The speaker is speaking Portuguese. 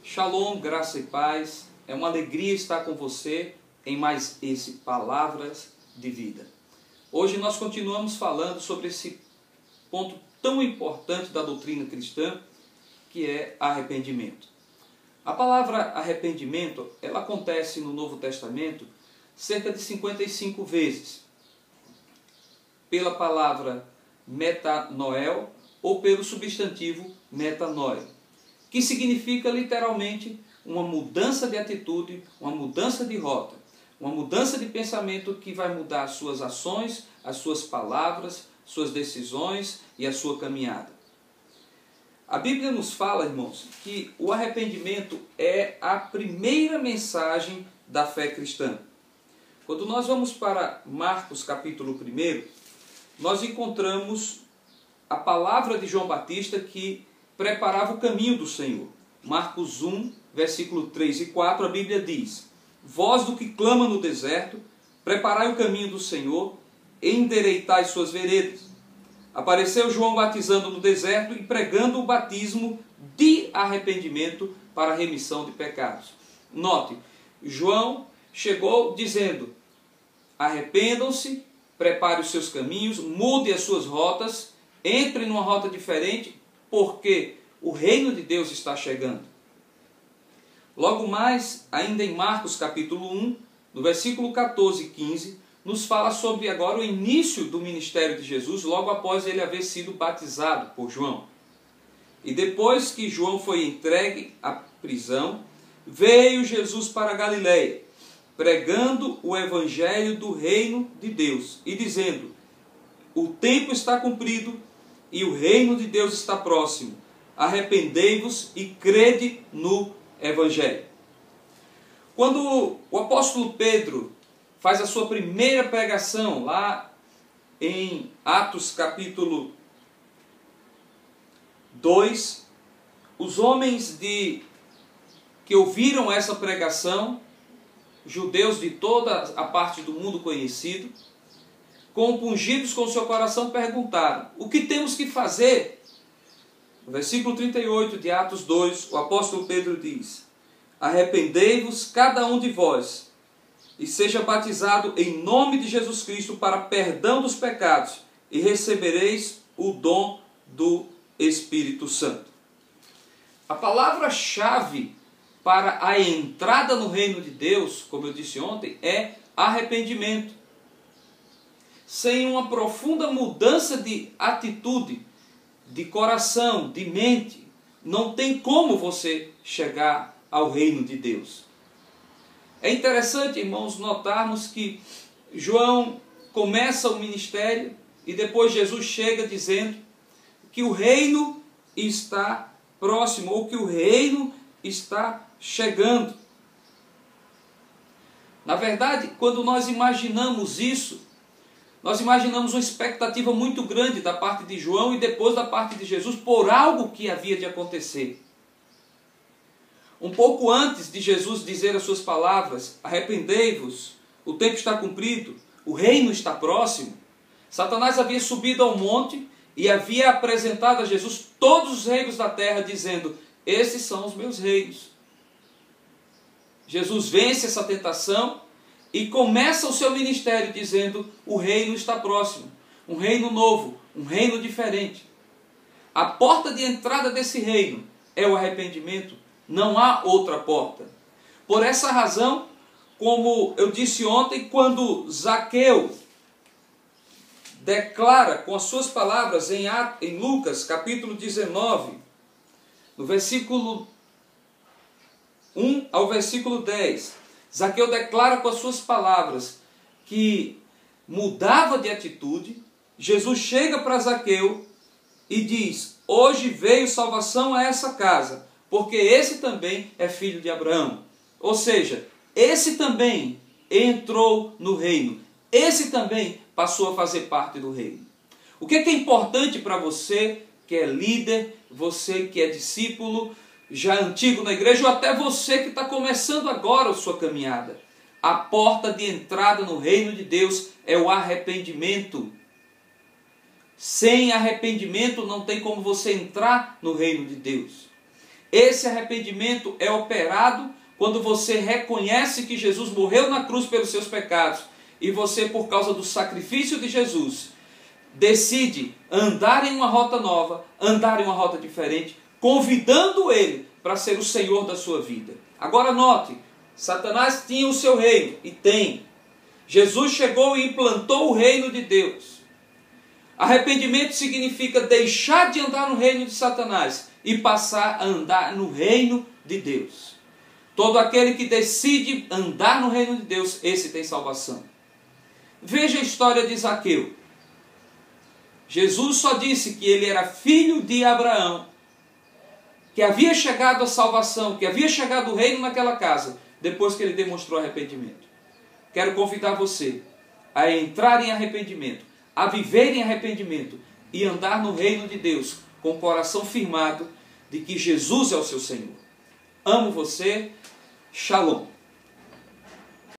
Shalom, graça e paz. É uma alegria estar com você em mais esse Palavras de Vida. Hoje nós continuamos falando sobre esse ponto tão importante da doutrina cristã, que é arrependimento. A palavra arrependimento, ela acontece no Novo Testamento cerca de 55 vezes. Pela palavra metanoel ou pelo substantivo metanoia, que significa literalmente uma mudança de atitude, uma mudança de rota, uma mudança de pensamento que vai mudar as suas ações, as suas palavras, suas decisões e a sua caminhada. A Bíblia nos fala, irmãos, que o arrependimento é a primeira mensagem da fé cristã. Quando nós vamos para Marcos capítulo 1, nós encontramos a palavra de João Batista que preparava o caminho do Senhor. Marcos 1, versículo 3 e 4, a Bíblia diz: Vós do que clama no deserto, preparai o caminho do Senhor, endireitai suas veredas. Apareceu João batizando no deserto e pregando o batismo de arrependimento para a remissão de pecados. Note, João chegou dizendo: arrependam-se, prepare os seus caminhos, mude as suas rotas, entre numa rota diferente, porque o reino de Deus está chegando. Logo mais, ainda em Marcos capítulo 1, no versículo 14 e 15, nos fala sobre agora o início do ministério de Jesus, logo após ele haver sido batizado por João. E depois que João foi entregue à prisão, veio Jesus para a Galileia, pregando o evangelho do reino de Deus e dizendo: o tempo está cumprido e o reino de Deus está próximo. Arrependei-vos e crede no evangelho. Quando o apóstolo Pedro faz a sua primeira pregação lá em Atos capítulo 2, os homens que ouviram essa pregação, judeus de toda a parte do mundo conhecido, compungidos com seu coração, perguntaram: o que temos que fazer? No versículo 38 de Atos 2, o apóstolo Pedro diz: arrependei-vos cada um de vós e seja batizado em nome de Jesus Cristo para perdão dos pecados e recebereis o dom do Espírito Santo. A palavra-chave para a entrada no reino de Deus, como eu disse ontem, é arrependimento. Sem uma profunda mudança de atitude, de coração, de mente, não tem como você chegar ao reino de Deus. É interessante, irmãos, notarmos que João começa o ministério e depois Jesus chega dizendo que o reino está próximo, ou que o reino está chegando. Na verdade, quando nós imaginamos isso, nós imaginamos uma expectativa muito grande da parte de João e depois da parte de Jesus por algo que havia de acontecer. Um pouco antes de Jesus dizer as suas palavras: arrependei-vos, o tempo está cumprido, o reino está próximo, Satanás havia subido ao monte e havia apresentado a Jesus todos os reinos da terra, dizendo: esses são os meus reinos. Jesus vence essa tentação e começa o seu ministério dizendo: o reino está próximo, um reino novo, um reino diferente. A porta de entrada desse reino é o arrependimento, não há outra porta. Por essa razão, como eu disse ontem, quando Zaqueu declara com as suas palavras em Lucas capítulo 19, no versículo 1 ao versículo 10, Zaqueu declara com as suas palavras que mudava de atitude. Jesus chega para Zaqueu e diz: hoje veio salvação a essa casa, porque esse também é filho de Abraão. Ou seja, esse também entrou no reino, esse também passou a fazer parte do reino. O que é importante para você que é líder, você que é discípulo, já antigo na igreja, ou até você que está começando agora a sua caminhada? A porta de entrada no reino de Deus é o arrependimento. Sem arrependimento não tem como você entrar no reino de Deus. Esse arrependimento é operado quando você reconhece que Jesus morreu na cruz pelos seus pecados e você, por causa do sacrifício de Jesus, decide andar em uma rota nova, andar em uma rota diferente, convidando Ele para ser o Senhor da sua vida. Agora note, Satanás tinha o seu reino, e tem. Jesus chegou e implantou o reino de Deus. Arrependimento significa deixar de andar no reino de Satanás e passar a andar no reino de Deus. Todo aquele que decide andar no reino de Deus, esse tem salvação. Veja a história de Zaqueu. Jesus só disse que ele era filho de Abraão, que havia chegado a salvação, que havia chegado o reino naquela casa, depois que ele demonstrou arrependimento. Quero convidar você a entrar em arrependimento, a viver em arrependimento e andar no reino de Deus com o coração firmado de que Jesus é o seu Senhor. Amo você. Shalom.